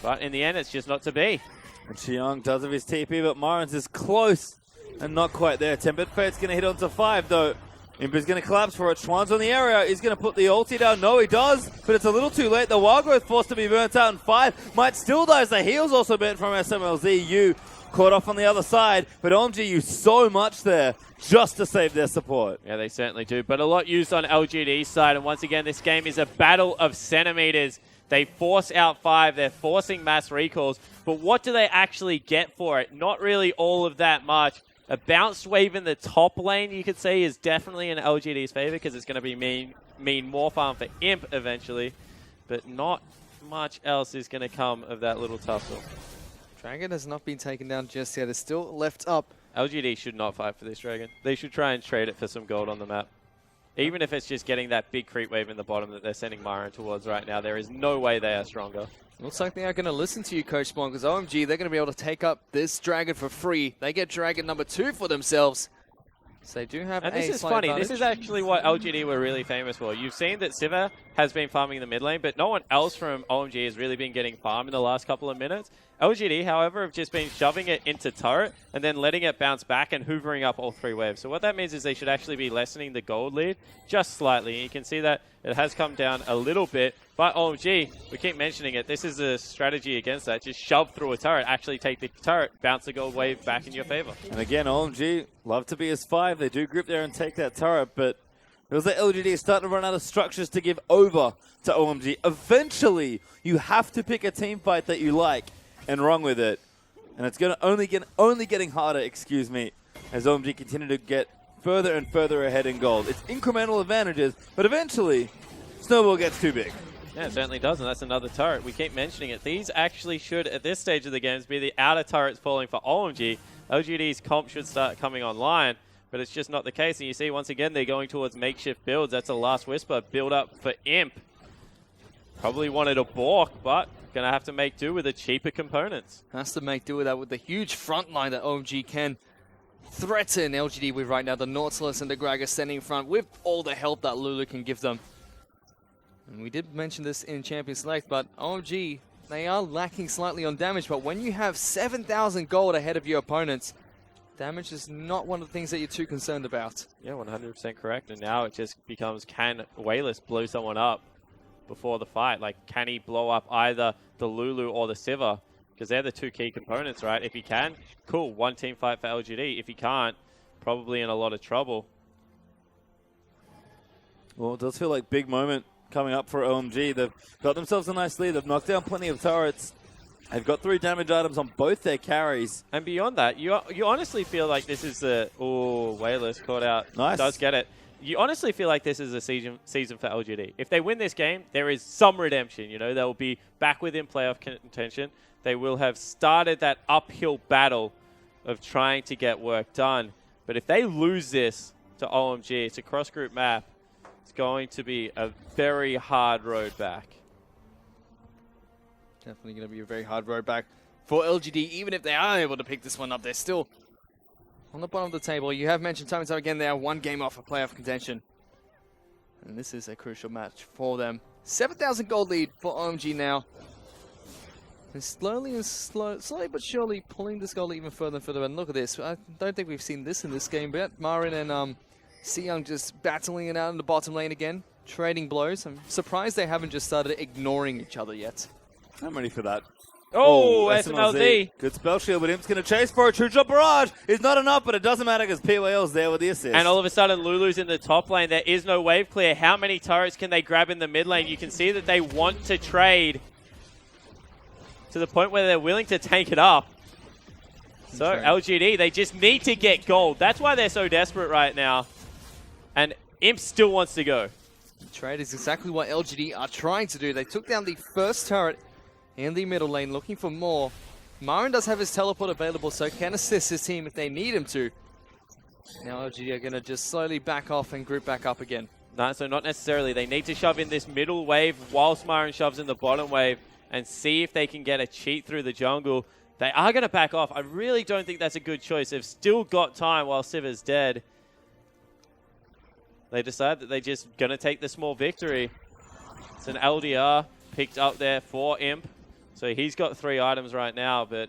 But in the end, it's just not to be. And Xiang does have his TP, but Myron's is close and not quite there. Tempered Fate's going to hit onto 5, though. Imp is going to collapse for it. Schwann's on the area. He's going to put the ulti down. No, he does, but it's a little too late. The Wild Growth forced to be burnt out, and 5 might still die as the heal's also burnt from SMLZ. You caught off on the other side, but OMG used so much there just to save their support. Yeah, they certainly do, but a lot used on LGD's side, and once again, this game is a battle of centimeters. They force out 5, they're forcing mass recalls, but what do they actually get for it? Not really all of that much. A bounced wave in the top lane, you could say, is definitely in LGD's favor, because it's going to be mean more farm for Imp eventually, but not much else is going to come of that little tussle. Dragon has not been taken down just yet. It's still left up. LGD should not fight for this Dragon. They should try and trade it for some gold on the map. Even if it's just getting that big creep wave in the bottom that they're sending Myron towards right now, there is no way they are stronger. Looks like they are going to listen to you, Coach Spawn, because OMG, they're going to be able to take up this Dragon for free. They get Dragon number 2 for themselves. So they do have and this is slight funny. advantage. This is actually what LGD were really famous for. You've seen that Siva has been farming the mid lane, but no one else from OMG has really been getting farm in the last couple of minutes. LGD, however, have just been shoving it into turret and then letting it bounce back and hoovering up all 3 waves. So what that means is they should actually be lessening the gold lead just slightly. You can see that it has come down a little bit, but OMG, we keep mentioning it, this is a strategy against that. Just shove through a turret, actually take the turret, bounce the gold wave back in your favor. And again, OMG, love to be as 5. They do group there and take that turret, but it feels like LGD is starting to run out of structures to give over to OMG. Eventually, you have to pick a team fight that you like and run with it. And it's going to only getting harder, excuse me, as OMG continue to get further and further ahead in gold. It's incremental advantages, but eventually, snowball gets too big. Yeah, it certainly does, and that's another turret. We keep mentioning it. These actually should, at this stage of the games, be the outer turrets falling for OMG. LGD's comp should start coming online, but it's just not the case. And you see, once again, they're going towards makeshift builds. That's a last whisper build up for Imp. Probably wanted a balk, but going to have to make do with the cheaper components. Has to make do with that with the huge front line that OMG can threaten LGD with right now. The Nautilus and the Gragas standing in front with all the help that Lulu can give them. And we did mention this in Champion Select, but OMG, they are lacking slightly on damage, but when you have 7,000 gold ahead of your opponents, Damage is not one of the things that you're too concerned about. Yeah, 100% correct. And now it just becomes, can Wayless blow someone up before the fight? Like, can he blow up either the Lulu or the Sivir? Because they're the two key components, right? If he can, cool, one team fight for LGD. If he can't, probably in a lot of trouble. Well, it does feel like big moment coming up for OMG. They've got themselves a nice lead. They've knocked down plenty of turrets. They've got 3 damage items on both their carries. And beyond that, you honestly feel like this is the... Oh, Wayless caught out. Nice. Does get it. You honestly feel like this is a season for LGD. If they win this game, there is some redemption. You know, they'll be back within playoff contention. They will have started that uphill battle of trying to get work done. But if they lose this to OMG, it's a cross-group map, it's going to be a very hard road back. Definitely going to be a very hard road back for LGD. Even if they are able to pick this one up, they're still on the bottom of the table. You have mentioned time and time again they are 1 game off of playoff contention. And this is a crucial match for them. 7,000 gold lead for OMG now. And slowly but surely pulling this goal even further and further. And look at this. I don't think we've seen this in this game, but Marin and Seyoung just battling it out in the bottom lane again, trading blows. I'm surprised they haven't just started ignoring each other yet. I'm ready for that. Oh, SMLZ. Good spell shield, but Imp's going to chase for a true drop barrage. It's not enough, but it doesn't matter because PYL's there with the assist. And all of a sudden, Lulu's in the top lane. There is no wave clear. How many turrets can they grab in the mid lane? You can see that they want to trade to the point where they're willing to tank it up. So LGD, they just need to get gold. That's why they're so desperate right now. And Imp still wants to go. The trade is exactly what LGD are trying to do. They took down the first turret in the middle lane, looking for more. Marin does have his teleport available, so can assist his team if they need him to. Now LGD are going to just slowly back off and group back up again. No, so not necessarily. They need to shove in this middle wave whilst Marin shoves in the bottom wave and see if they can get a cheat through the jungle. They are going to back off. I really don't think that's a good choice. They've still got time while Sivir's dead. They decide that they're just going to take the small victory. It's an LDR picked up there for Imp. So he's got 3 items right now, but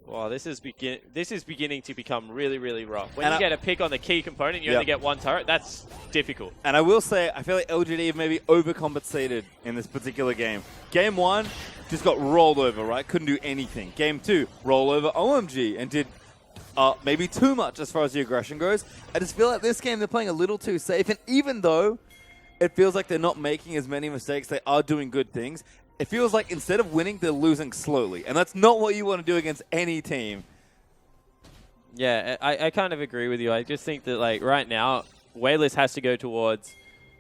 wow, this is beginning to become really, really rough. When you get a pick on the key component, you only get 1 turret, that's difficult. And I will say, I feel like LGD have maybe overcompensated in this particular game. Game 1 just got rolled over, right? Couldn't do anything. Game 2, roll over OMG and did maybe too much as far as the aggression goes. I just feel like this game they're playing a little too safe, and even though it feels like they're not making as many mistakes, they are doing good things. It feels like instead of winning, they're losing slowly. And that's not what you want to do against any team. Yeah, I kind of agree with you. I just think that, like, right now, Wayless has to go towards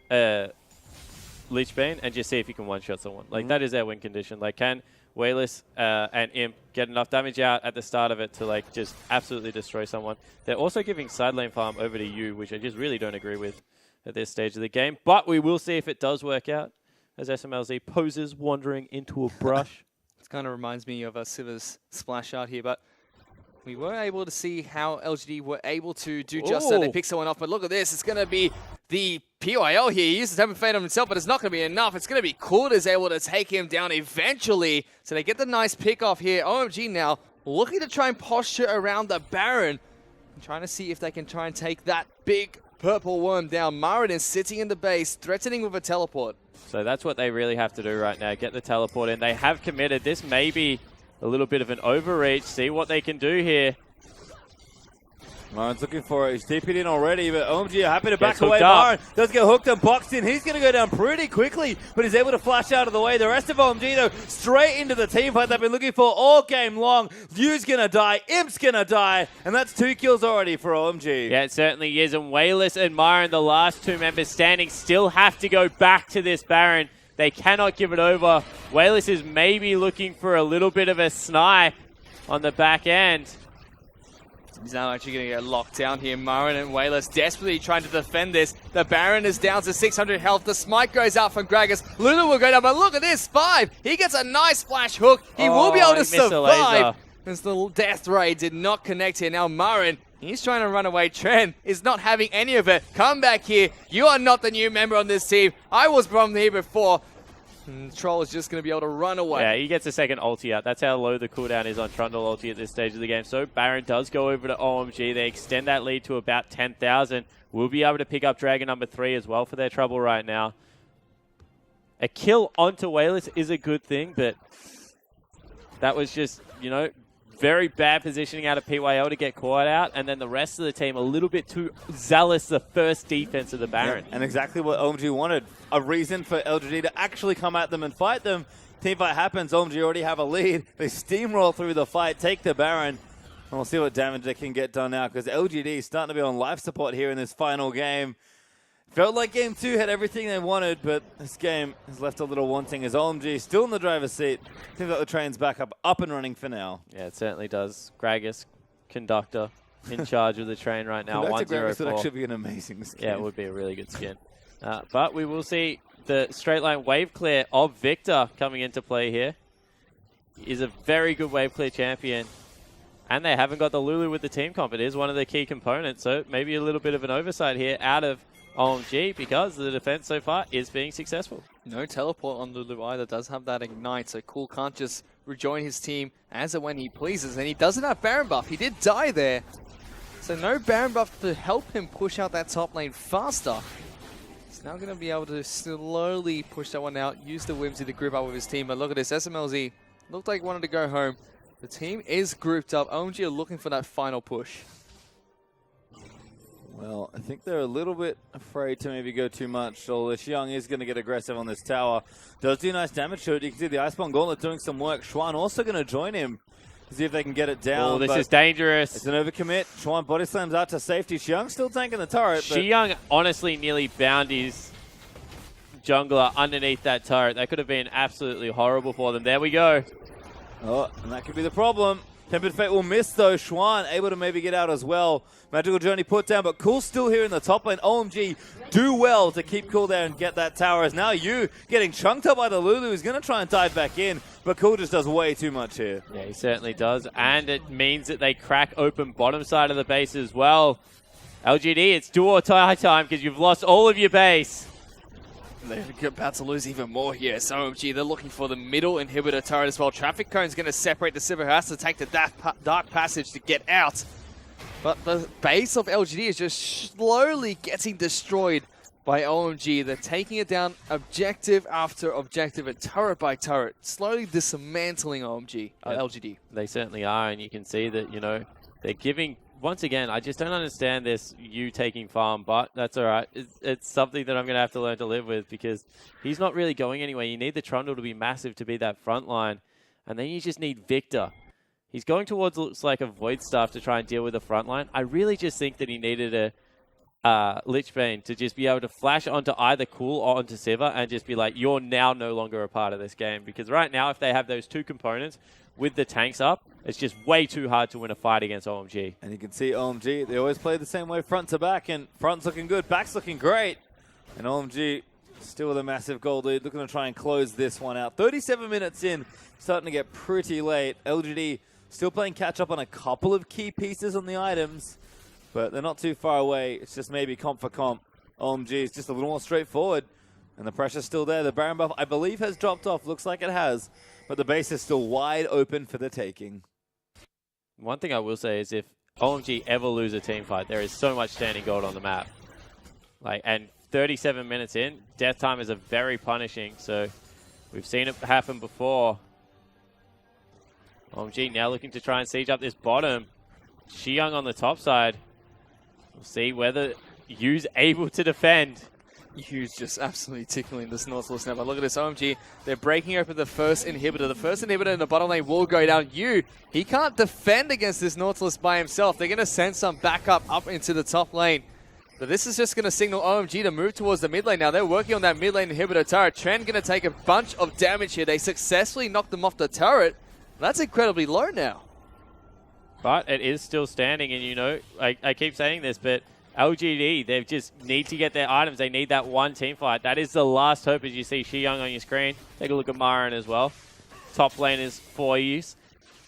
Leechbane and just see if he can one-shot someone. Like, that is their win condition. Like, can Wayless and Imp get enough damage out at the start of it to, like, just absolutely destroy someone? They're also giving side lane farm over to you, which I just really don't agree with at this stage of the game. But we will see if it does work out, as SMLZ poses wandering into a brush. It kind of reminds me of Sivir's splash out here, but we were able to see how LGD were able to do just that. They pick someone off, but look at this. It's going to be the PYL here. He uses Temper Fate on himself, but it's not going to be enough. It's going to be Kurta's able to take him down eventually. So they get the nice pick off here. OMG now looking to try and posture around the Baron, trying to see if they can try and take that big purple worm down. Marin is sitting in the base, threatening with a teleport. So that's what they really have to do right now, get the teleport in. They have committed. This may be a little bit of an overreach. See what they can do here. Marin's looking for it. He's TP'd in already, but OMG are happy to back Gets away. hooked up. Marin does get hooked and boxed in. He's going to go down pretty quickly, but he's able to flash out of the way. The rest of OMG, though, straight into the team fight they've been looking for all game long. View's going to die. Imp's going to die, and that's 2 kills already for OMG. Yeah, it certainly is. And Wayless and Marin, the last 2 members standing, still have to go back to this Baron. They cannot give it over. Wayless is maybe looking for a little bit of a snipe on the back end. He's now actually going to get locked down here. Marin and Wayless desperately trying to defend this. The Baron is down to 600 health. The smite goes out from Gragas. Lulu will go down, but look at this, 5. He gets a nice flash hook. He will be able to survive. As the death ray did not connect here. Now Marin, he's trying to run away. Tren is not having any of it. Come back here. You are not the new member on this team. I was from here before. And Troll is just going to be able to run away. Yeah, he gets a second ulti out. That's how low the cooldown is on Trundle ulti at this stage of the game. So Baron does go over to OMG. They extend that lead to about 10,000. We'll be able to pick up Dragon number 3 as well for their trouble right now. A kill onto Wayless is a good thing, but that was just, you know, very bad positioning out of PYL to get caught out, and then the rest of the team a little bit too zealous the first defense of the Baron. Yeah, and exactly what OMG wanted. A reason for LGD to actually come at them and fight them. Teamfight happens, OMG already have a lead. They steamroll through the fight, take the Baron, and we'll see what damage they can get done now, because LGD is starting to be on life support here in this final game. Felt like Game 2 had everything they wanted, but this game has left a little wanting as OMG still in the driver's seat. Seems like the train's back up and running for now. Yeah, it certainly does. Gragas, Conductor, in charge of the train right now. Conductor Gragas would 1-0-4. actually be an amazing skin. Yeah, it would be a really good skin. But we will see the straight line wave clear of Victor coming into play here. He is a very good wave clear champion. And they haven't got the Lulu with the team comp. It is one of the key components, so maybe a little bit of an oversight here out of OMG, because the defense so far is being successful. No teleport on Lulu either. Does have that ignite, so Cool can't just rejoin his team as and when he pleases. And he doesn't have Baron buff. He did die there. So no Baron buff to help him push out that top lane faster. He's now going to be able to slowly push that one out, use the Whimsy to group up with his team. But look at this, SMLZ looked like he wanted to go home. The team is grouped up. OMG are looking for that final push. Well, I think they're a little bit afraid to maybe go too much. So Xiang is going to get aggressive on this tower. Does do nice damage to it. You can see the Iceborne Gauntlet doing some work. Xuan also going to join him to see if they can get it down. Oh, this is dangerous. It's an overcommit. Xuan body slams out to safety. Xiang still tanking the turret. Xiang honestly nearly bound his jungler underneath that turret. That could have been absolutely horrible for them. There we go. Oh, and that could be the problem. Tempered Fate will miss, though. Xuan able to maybe get out as well. Magical Journey put down, but Cool still here in the top lane. OMG do well to keep Cool there and get that tower. As now you getting chunked up by the Lulu, who's going to try and dive back in, but Cool just does way too much here. Yeah, he certainly does, and it means that they crack open bottom side of the base as well. LGD, it's do or die time because you've lost all of your base. They're about to lose even more here. So OMG, they're looking for the middle inhibitor turret as well. Traffic Cone's going to separate the Sivir, who has to take the dark passage to get out. But the base of LGD is just slowly getting destroyed by OMG. They're taking it down objective after objective and turret by turret, slowly dismantling OMG, LGD. They certainly are, and you can see that, you know, they're giving... Once again, I just don't understand this you taking farm, but that's all right. It's something that I'm going to have to learn to live with because he's not really going anywhere. You need the Trundle to be massive to be that front line, and then you just need Victor. He's going towards, looks like, a Void Staff to try and deal with the front line. I really just think that he needed a Lich Bane to just be able to flash onto either Cool or onto Sivir and just be like, you're now no longer a part of this game. Because right now, if they have those two components with the tanks up, it's just way too hard to win a fight against OMG. And you can see OMG, they always play the same way, front to back, and front's looking good, back's looking great. And OMG still with a massive gold lead, looking to try and close this one out. 37 minutes in, starting to get pretty late. LGD still playing catch up on a couple of key pieces on the items, but they're not too far away. It's just maybe comp for comp. OMG is just a little more straightforward, and the pressure's still there. The Baron buff, I believe, has dropped off. Looks like it has, but the base is still wide open for the taking. One thing I will say is if OMG ever lose a team fight, there is so much standing gold on the map. And 37 minutes in, death time is a very punishing, so we've seen it happen before. OMG now looking to try and siege up this bottom. Xiang on the top side. We'll see whether Yu's able to defend. Yu's just absolutely tickling this Nautilus now. But look at this, OMG. They're breaking open the first inhibitor. The first inhibitor in the bottom lane will go down. Yu, he can't defend against this Nautilus by himself. They're going to send some backup up into the top lane. But this is just going to signal OMG to move towards the mid lane now. They're working on that mid lane inhibitor turret. Trend going to take a bunch of damage here. They successfully knocked them off the turret. That's incredibly low now. But it is still standing, and you know, I keep saying this, but LGD, they just need to get their items. They need that one team fight. That is the last hope as you see Xiang on your screen. Take a look at Marin as well. Top lane is for use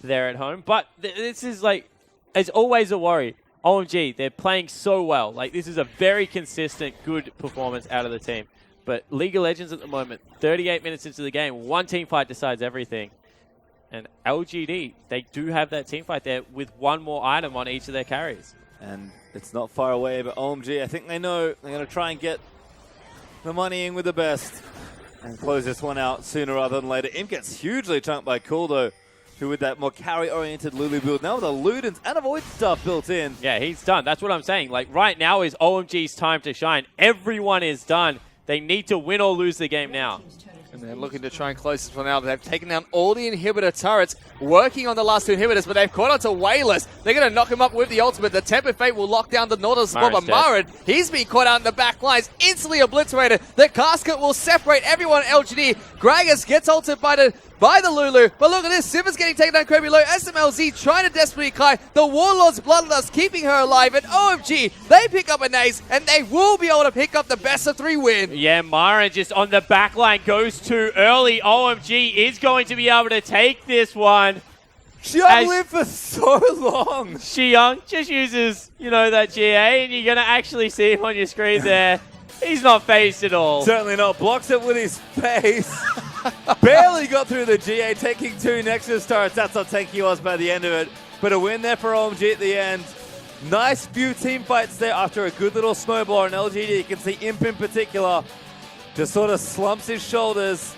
there at home. But this is like, it's always a worry. OMG, they're playing so well. Like, this is a very consistent, good performance out of the team. But League of Legends at the moment, 38 minutes into the game, one team fight decides everything. And LGD, they do have that team fight there with one more item on each of their carries. And it's not far away, but OMG, I think they know they're going to try and get the money in with the best and close this one out sooner rather than later. Imp gets hugely chunked by Kuldo, who with that more carry-oriented Lulu build, now with a Ludens and a Void stuff built in. Yeah, he's done. That's what I'm saying. Like, right now is OMG's time to shine. Everyone is done. They need to win or lose the game now. And they're looking to try and close this one out. They've taken down all the inhibitor turrets, working on the last two inhibitors, but they've caught onto Wayless. They're going to knock him up with the ultimate. The Tempered Fate will lock down the Nautilus as well, but Marin, he's been caught out in the back lines, instantly obliterated. The casket will separate everyone at LGD. Gragas gets ulted by the Lulu, but look at this, Sivers getting taken down incredibly low. SMLZ trying to desperately Kai. The Warlord's Bloodlust keeping her alive, and OMG, they pick up an ace, and they will be able to pick up the best of 3 win. Yeah, Marin just on the back line goes too early. OMG is going to be able to take this one. Xiang lived for so long. Xiang just uses, that GA, and you're going to actually see him on your screen there. He's not phased at all. Certainly not. Blocks it with his face. Barely got through the GA, taking 2 Nexus turrets. That's how tanky he was by the end of it. But a win there for OMG at the end. Nice few team fights there after a good little snowball on LGD. You can see Imp in particular just sort of slumps his shoulders.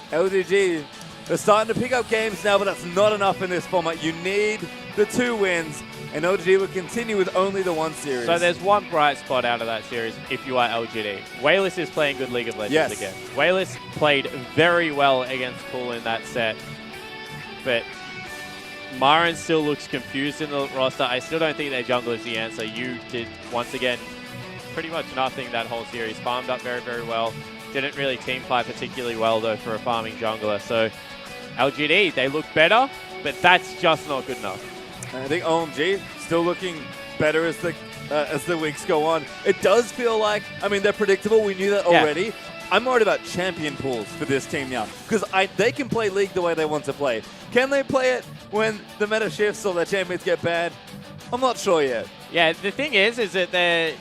LGD, they're starting to pick up games now, but that's not enough in this format. You need the 2 wins, and LGD will continue with only the 1 series. So there's one bright spot out of that series if you are LGD. Wayless is playing good League of Legends again. Wayless played very well against Pool in that set, but Marin still looks confused in the roster. I still don't think their jungler is the answer. You did, once again, pretty much nothing that whole series. Farmed up very, very well. Didn't really team fight particularly well, though, for a farming jungler. So LGD, they look better, but that's just not good enough. I think OMG still looking better as the weeks go on. It does feel like, they're predictable. We knew that already. Yeah. I'm worried about champion pools for this team now because they can play League the way they want to play. Can they play it when the meta shifts or their champions get banned? I'm not sure yet. Yeah, the thing is that they're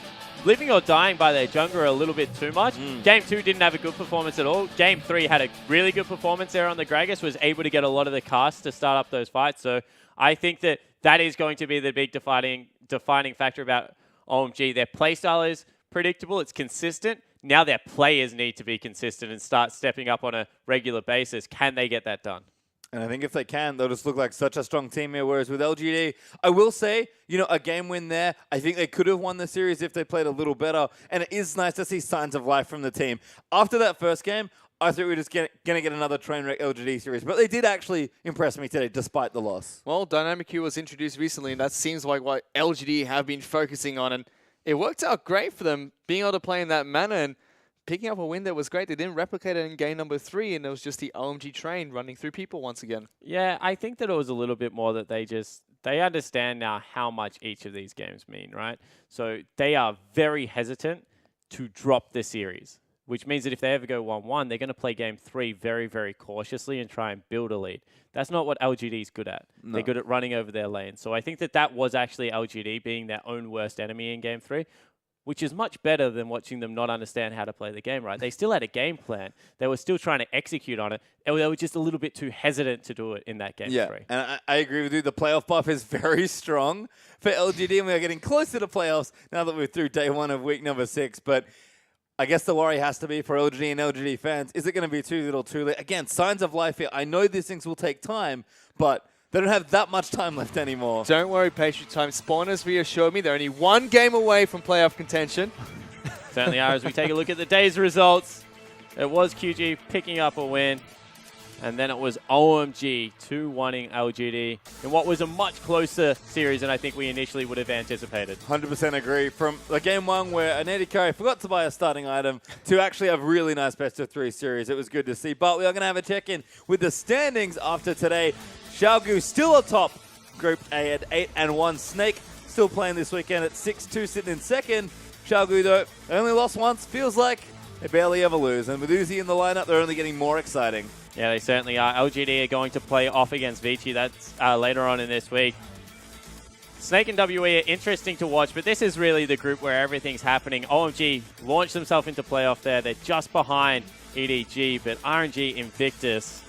living or dying by their jungler a little bit too much. Game 2 didn't have a good performance at all. Game 3 had a really good performance there on the Gragas, was able to get a lot of the casts to start up those fights. So I think that is going to be the big defining factor about OMG. Their playstyle is predictable. It's consistent. Now their players need to be consistent and start stepping up on a regular basis. Can they get that done? And I think if they can, they'll just look like such a strong team here. Whereas with LGD, I will say, a game win there. I think they could have won the series if they played a little better. And it is nice to see signs of life from the team. After that first game, I thought we were just going to get another train wreck LGD series. But they did actually impress me today, despite the loss. Well, Dynamic Q was introduced recently, and that seems like what LGD have been focusing on. And it worked out great for them, being able to play in that manner and picking up a win that was great. They didn't replicate it in game number 3, and it was just the OMG train running through people once again. Yeah, I think that it was a little bit more that they understand now how much each of these games mean, right? So they are very hesitant to drop the series, which means that if they ever go 1-1, they're going to play game 3 very, very cautiously and try and build a lead. That's not what LGD is good at. No. They're good at running over their lane. So I think that was actually LGD being their own worst enemy in game 3, which is much better than watching them not understand how to play the game, right? They still had a game plan. They were still trying to execute on it. And they were just a little bit too hesitant to do it in that game 3. And I agree with you. The playoff buff is very strong for LGD, and we are getting closer to playoffs now that we're through day 1 of week number 6. But I guess the worry has to be for LGD and LGD fans, is it going to be too little too late? Again, signs of life here. I know these things will take time, but they don't have that much time left anymore. Don't worry, Patriot Time. Spawners reassured me they're only 1 game away from playoff contention. Certainly are. As we take a look at the day's results, it was QG picking up a win. And then it was OMG 2-1ing LGD in what was a much closer series than I think we initially would have anticipated. 100% agree. From the game 1 where a native carry forgot to buy a starting item to actually a really nice best of 3 series. It was good to see. But we are going to have a check-in with the standings after today. Xiaogu still atop Group A at 8-1. Snake still playing this weekend at 6-2, sitting in second. Xiaogu, though, only lost once. Feels like they barely ever lose. And with Uzi in the lineup, they're only getting more exciting. Yeah, they certainly are. LGD are going to play off against Vici. That's later on in this week. Snake and WE are interesting to watch, but this is really the group where everything's happening. OMG launched themselves into playoff there. They're just behind EDG, but RNG Invictus,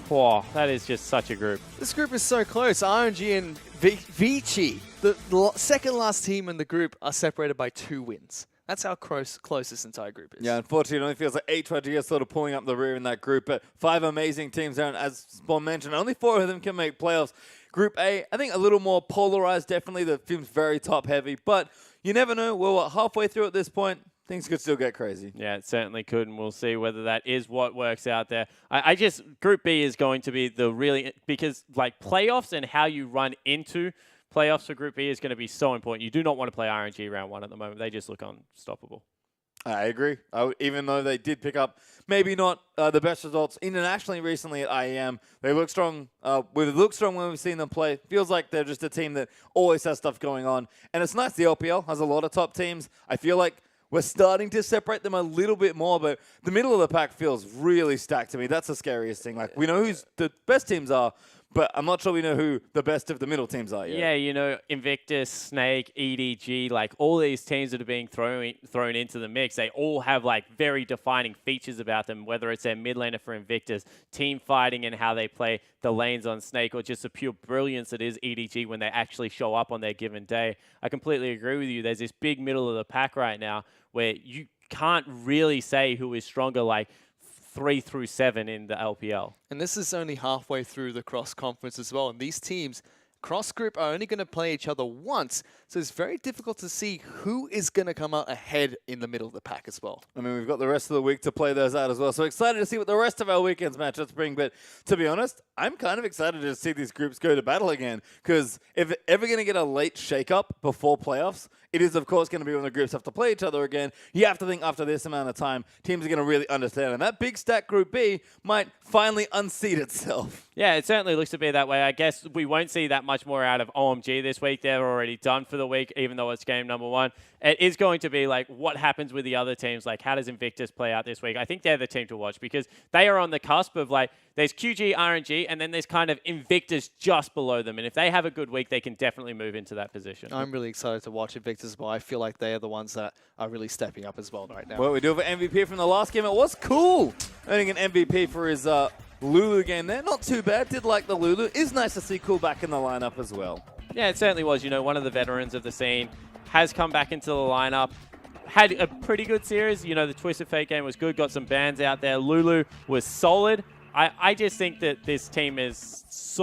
whoa, that is just such a group. This group is so close. RNG and Vici, the second last team in the group, are separated by 2 wins. That's how close this entire group is. Yeah, unfortunately, it only feels like HYG are sort of pulling up the rear in that group, but 5 amazing teams there, and as Spawn mentioned, only 4 of them can make playoffs. Group A, I think a little more polarized, definitely. The team's very top-heavy, but you never know. We're halfway through at this point. Things could still get crazy. Yeah, it certainly could, and we'll see whether that is what works out there. Group B is going to be the really, because like playoffs and how you run into playoffs for Group B is going to be so important. You do not want to play RNG round 1 at the moment. They just look unstoppable. I agree. Even though they did pick up maybe not the best results internationally recently at IEM, they look strong. Look strong when we've seen them play. Feels like they're just a team that always has stuff going on. And it's nice the LPL has a lot of top teams. I feel like we're starting to separate them a little bit more, but the middle of the pack feels really stacked to me. That's the scariest thing. Like, we know who the best teams are, but I'm not sure we know who the best of the middle teams are yet. Yeah, you know, Invictus, Snake, EDG, like all these teams that are being thrown into the mix, they all have like very defining features about them, whether it's their mid laner for Invictus, team fighting and how they play the lanes on Snake, or just the pure brilliance that is EDG when they actually show up on their given day. I completely agree with you. There's this big middle of the pack right now where you can't really say who is stronger, like 3 through 7 in the LPL. And this is only halfway through the cross-conference as well. And these teams, cross-group, are only going to play each other once. So it's very difficult to see who is going to come out ahead in the middle of the pack as well. I mean, we've got the rest of the week to play those out as well. So excited to see what the rest of our weekend's matchups bring. But to be honest, I'm kind of excited to see these groups go to battle again. Because if we're ever going to get a late shake-up before playoffs, it is, of course, going to be when the groups have to play each other again. You have to think after this amount of time, teams are going to really understand. And that big stack Group B might finally unseat itself. Yeah, it certainly looks to be that way. I guess we won't see that much more out of OMG this week. They're already done for the week, even though it's game number 1. It is going to be like what happens with the other teams. Like, how does Invictus play out this week? I think they're the team to watch because they are on the cusp of like, there's QG, RNG, and then there's kind of Invictus just below them. And if they have a good week, they can definitely move into that position. I'm really excited to watch Invictus, but I feel like they are the ones that are really stepping up as well right now. Well, we do have an MVP from the last game. It was cool earning an MVP for his Lulu game there. Not too bad. Did like the Lulu. Is nice to see Cool back in the lineup as well. Yeah, it certainly was. You know, one of the veterans of the scene has come back into the lineup. Had a pretty good series. You know, the Twisted Fate game was good. Got some bans out there. Lulu was solid. I just think that this team is so